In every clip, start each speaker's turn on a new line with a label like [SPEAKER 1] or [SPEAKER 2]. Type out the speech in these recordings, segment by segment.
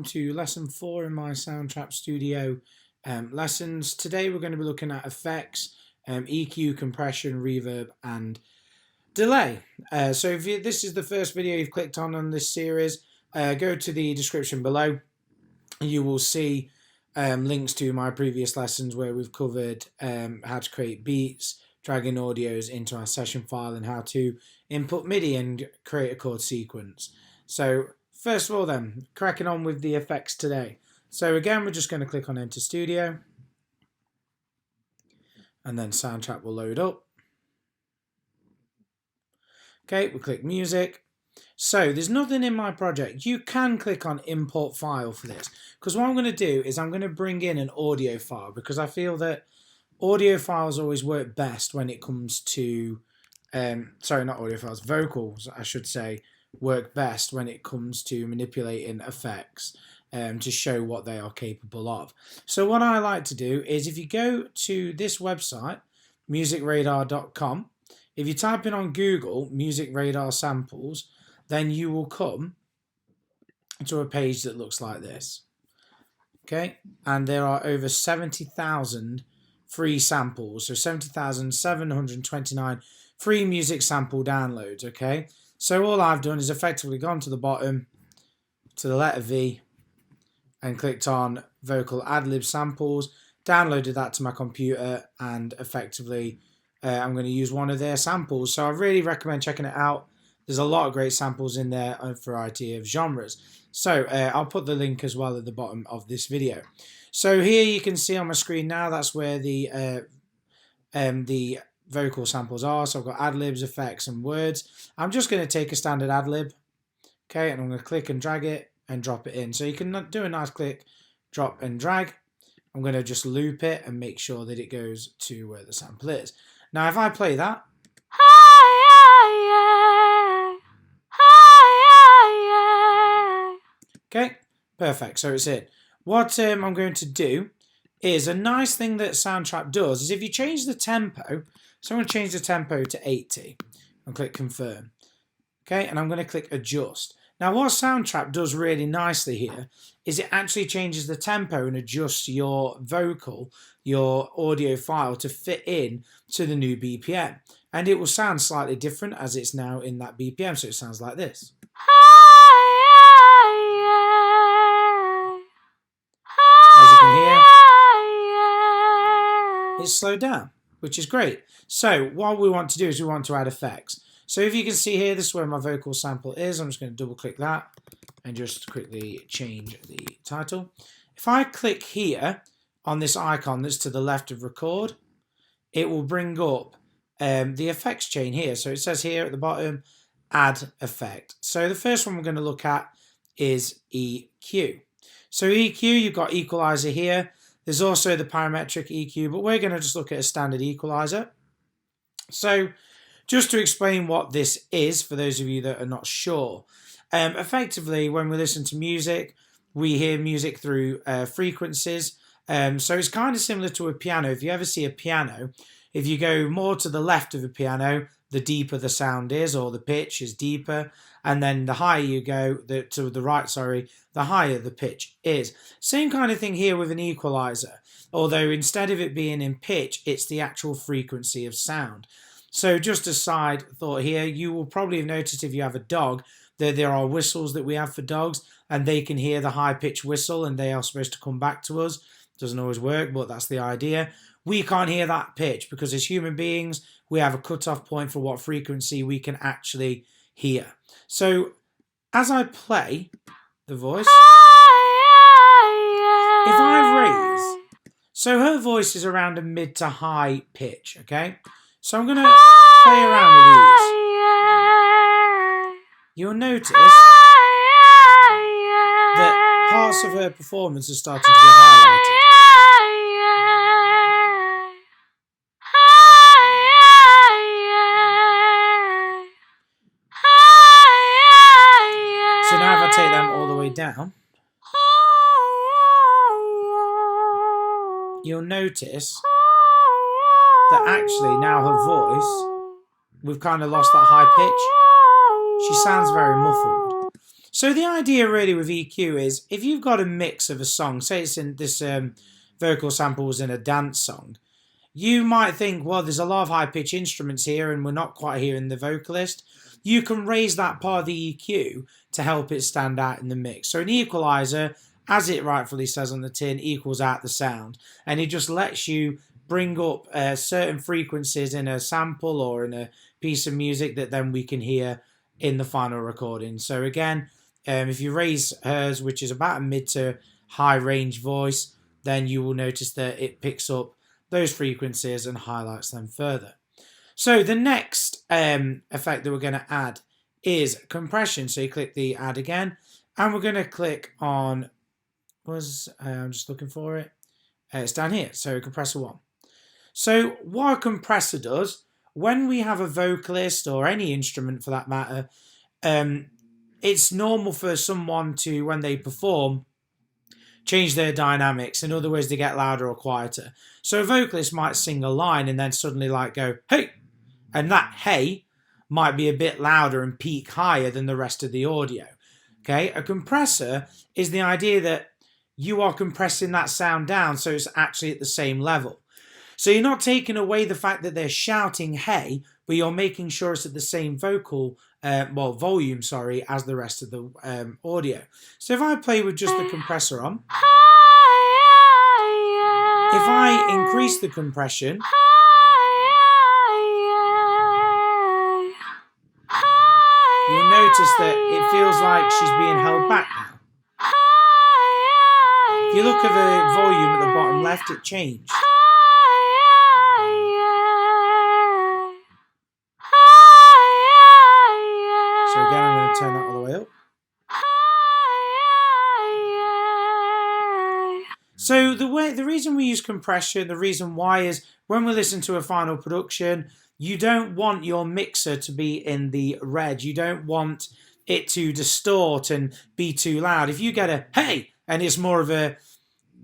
[SPEAKER 1] to lesson 4 in my Soundtrap Studio lessons. Today we're going to be looking at effects, EQ, compression, reverb and delay. So if this is the first video you've clicked on this series, go to the description below. You will see links to my previous lessons where we've covered how to create beats, dragging audios into our session file, and how to input MIDI and create a chord sequence. So first of all then, cracking on with the effects today. So again, we're just going to click on Enter Studio, and then Soundtrap will load up. Okay, we'll click Music. So there's nothing in my project. You can click on Import File for this, because what I'm going to do is I'm going to bring in an audio file, because I feel that audio files always work best when it comes to, sorry, not audio files, vocals, I should say, work best when it comes to manipulating effects to show what they are capable of. So what I like to do is, if you go to this website, musicradar.com, if you type in on Google Music Radar samples, then you will come to a page that looks like this. Okay, and there are over 70,000 free samples, so 70,729 free music sample downloads. Okay, so all I've done is effectively gone to the bottom to the letter V and clicked on vocal ad-lib samples, downloaded that to my computer, and effectively I'm going to use one of their samples. So I really recommend checking it out. There's a lot of great samples in there, a variety of genres. So I'll put the link as well at the bottom of this video. So here you can see on my screen now, that's where the vocal samples are. So I've got ad-libs, effects and words. I'm just going to take a standard ad-lib, okay, and I'm going to click and drag it and drop it in. So you can do a nice click, drop and drag. I'm going to just loop it and make sure that it goes to where the sample is. Now if I play that, okay, perfect, so it's it. What I'm going to do is, a nice thing that Soundtrap does is if you change the tempo, so I'm going to change the tempo to 80 and click confirm. Okay, and I'm going to click adjust. Now what Soundtrap does really nicely here is it actually changes the tempo and adjusts your vocal, your audio file, to fit in to the new BPM. And it will sound slightly different as it's now in that BPM, so it sounds like this. As you can hear, it's slowed down, which is great. So what we want to do is we want to add effects. So if you can see here, this is where my vocal sample is. I'm just going to double click that and just quickly change the title. If I click here on this icon that's to the left of record, it will bring up the effects chain here. So it says here at the bottom, add effect. So the first one we're going to look at is EQ. So EQ, you've got equalizer here. There's also the parametric EQ, but we're going to just look at a standard equalizer. So just to explain what this is, for those of you that are not sure, effectively when we listen to music, we hear music through frequencies. So it's kind of similar to a piano. If you ever see a piano, if you go more to the left of a piano, the deeper the sound is, or the pitch is deeper, and then the higher you go, to the right, sorry, the higher the pitch is. Same kind of thing here with an equalizer, although instead of it being in pitch, it's the actual frequency of sound. So just a side thought here, you will probably have noticed if you have a dog that there are whistles that we have for dogs, and they can hear the high-pitched whistle and they are supposed to come back to us. Doesn't always work, but that's the idea. We can't hear that pitch because as human beings, we have a cutoff point for what frequency we can actually hear. So as I play the voice, if I raise, so her voice is around a mid to high pitch, okay? So I'm going to play around with these. You'll notice that parts of her performance are starting to be highlighted. So now if I take them all the way down, you'll notice that actually now her voice, we've kind of lost that high pitch. She sounds very muffled. So the idea really with EQ is if you've got a mix of a song, say it's in this vocal sample was in a dance song, you might think, well, there's a lot of high-pitched instruments here and we're not quite hearing the vocalist. You can raise that part of the EQ to help it stand out in the mix. So an equalizer, as it rightfully says on the tin, equals out the sound. And it just lets you bring up certain frequencies in a sample or in a piece of music that then we can hear in the final recording. So again, if you raise hers, which is about a mid to high range voice, then you will notice that it picks up those frequencies and highlights them further. So the next effect that we're going to add is compression. So you click the add again, and we're going to click on, I'm just looking for it. It's down here, so compressor 1. So what a compressor does, when we have a vocalist or any instrument for that matter, it's normal for someone to, when they perform, change their dynamics. In other words, they get louder or quieter. So a vocalist might sing a line and then suddenly like go, hey! And that hey might be a bit louder and peak higher than the rest of the audio. Okay, a compressor is the idea that you are compressing that sound down so it's actually at the same level. So you're not taking away the fact that they're shouting hey, but you're making sure it's at the same volume, as the rest of the audio. So if I play with just the compressor on, if I increase the compression, you'll notice that it feels like she's being held back now. If you look at the volume at the bottom left, it changed. So again, I'm going to turn that all the way up. So the reason we use compression, the reason why is when we listen to a final production, you don't want your mixer to be in the red. You don't want it to distort and be too loud. If you get a hey, and it's more of a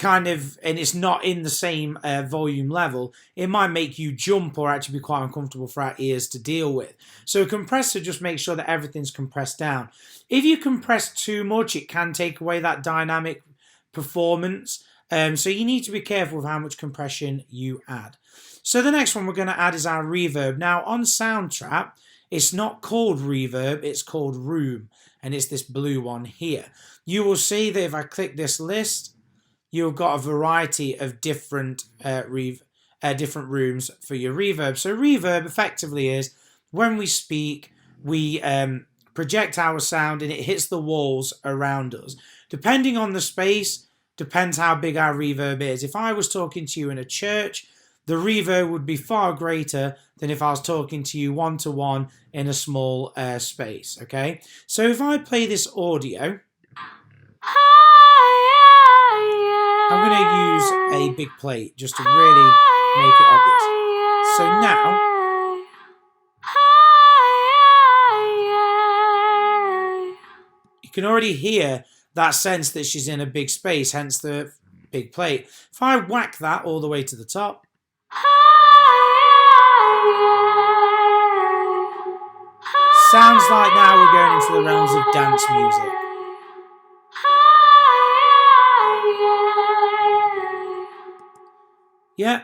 [SPEAKER 1] and it's not in the same volume level, it might make you jump or actually be quite uncomfortable for our ears to deal with. So a compressor just makes sure that everything's compressed down. If you compress too much, it can take away that dynamic performance. So you need to be careful with how much compression you add. So the next one we're going to add is our reverb. Now on Soundtrap, it's not called reverb, it's called room, and it's this blue one here. You will see that if I click this list, you've got a variety of different different rooms for your reverb. So reverb effectively is when we speak, we project our sound and it hits the walls around us. Depending on the space, depends how big our reverb is. If I was talking to you in a church, the reverb would be far greater than if I was talking to you one-to-one in a small space, okay? So if I play this audio, I'm going to use a big plate just to really make it obvious. So now, you can already hear that sense that she's in a big space, hence the big plate. If I whack that all the way to the top, sounds like now we're going into the realms of dance music. Yeah,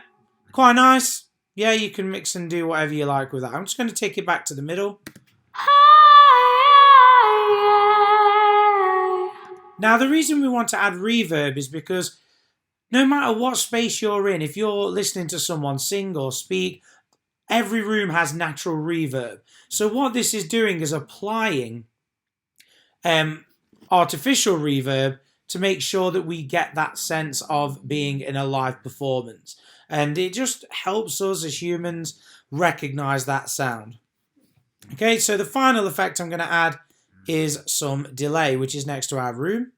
[SPEAKER 1] quite nice. Yeah, you can mix and do whatever you like with that. I'm just going to take it back to the middle. Now, the reason we want to add reverb is because no matter what space you're in, if you're listening to someone sing or speak, every room has natural reverb. So what this is doing is applying artificial reverb to make sure that we get that sense of being in a live performance. And it just helps us as humans recognize that sound. Okay, so the final effect I'm going to add is some delay, which is next to our room.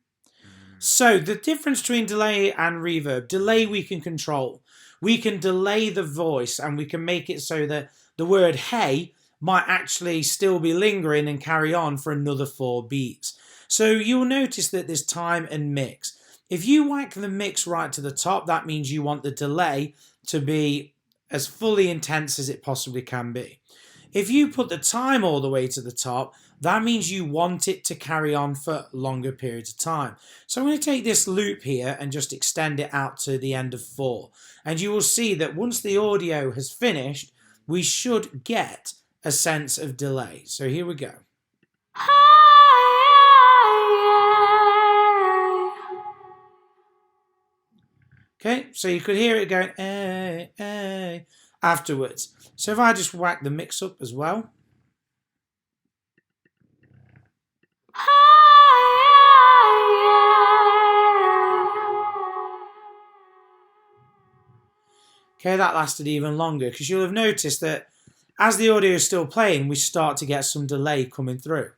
[SPEAKER 1] So the difference between delay and reverb, delay we can control. We can delay the voice and we can make it so that the word hey might actually still be lingering and carry on for another 4 beats. So you'll notice that there's time and mix. If you whack the mix right to the top, that means you want the delay to be as fully intense as it possibly can be. If you put the time all the way to the top, that means you want it to carry on for longer periods of time. So I'm going to take this loop here and just extend it out to the end of 4. And you will see that once the audio has finished, we should get a sense of delay. So here we go. Okay, so you could hear it going afterwards. So if I just whack the mix up as well. Okay, that lasted even longer because you'll have noticed that as the audio is still playing, we start to get some delay coming through.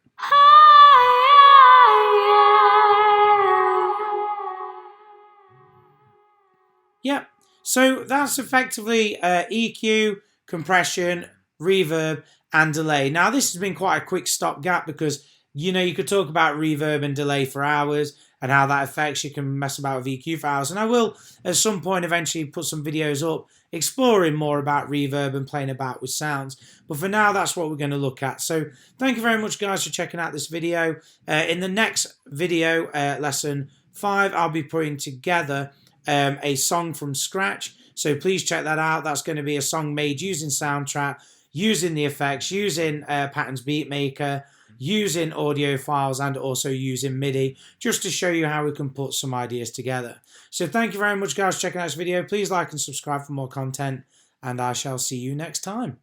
[SPEAKER 1] Yep, so that's effectively EQ, compression, reverb, and delay. Now, this has been quite a quick stopgap because, you know, you could talk about reverb and delay for hours and how that affects. You can mess about with EQ for hours. And I will, at some point, eventually put some videos up exploring more about reverb and playing about with sounds. But for now, that's what we're going to look at. So thank you very much, guys, for checking out this video. In the next video, lesson 5, I'll be putting together a song from scratch. So please check that out. That's going to be a song made using Soundtrap, using the effects, using Patterns Beatmaker, using audio files, and also using MIDI, just to show you how we can put some ideas together. So thank you very much, guys, for checking out this video. Please like and subscribe for more content, and I shall see you next time.